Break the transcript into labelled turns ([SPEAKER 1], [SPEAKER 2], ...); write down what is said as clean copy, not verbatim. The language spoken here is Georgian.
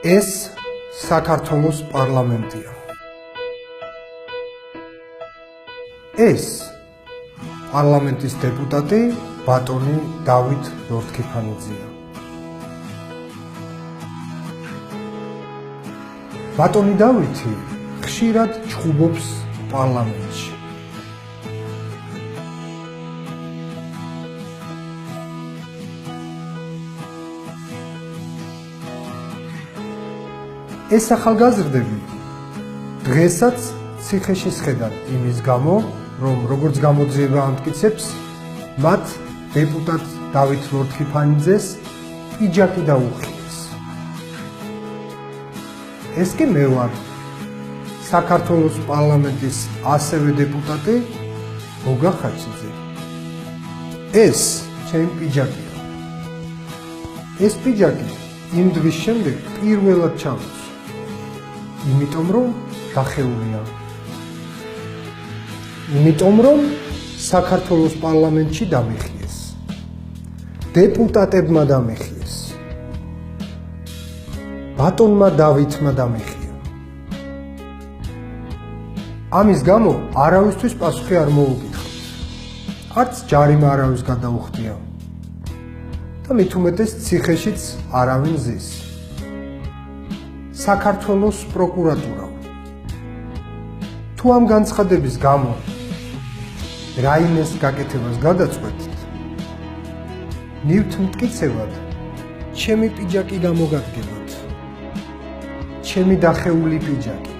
[SPEAKER 1] ეს საქართველოს პარლამენტია. ეს პარლამენტის დეპუტატი ბატონი დავით ლორთქიფანიძეა. ბატონი დავითი ხშირად ჩხუბობს პარლამენტში. ეს ახალგაზრდები დღესაც ციხეში სხედან იმის გამო, რომ როგორც გამოძიება ამტკიცებს, მათ დეპუტატ დავით ლორთქიფანიძეს პიჯაკი დაუხიეს. ეს კი მე ვარ საქართველოს პარლამენტის ასევე დეპუტატი გოგა ხაჩიძე. ეს ჩემი პიჯაკია. ეს პიჯაკი იმ დღის შემდეგ პირველად ჩამოწვა. იმიტომ რომ დახეულია. იმიტომ რომ საქართველოს პარლამენტში დამიხიეს. დეპუტატებმა დამიხიეს. ბატონმა დავითმა დამიხია. ამის გამო არავისთვის პასუხი არ მოუკითხავთ. არც ჯარიმა არავის გადაუხდია. და მით უმეტეს ციხეშიც არავინ ზის. საქართველოს პროკურატურა. თუ ამ განცხადების გამო რაიმეს გაკეთებას გადაწყვეტთ, ნივთ მტკიცებად ჩემი პიჯაკი გამოგადგებათ. ჩემი დახეული პიჯაკი.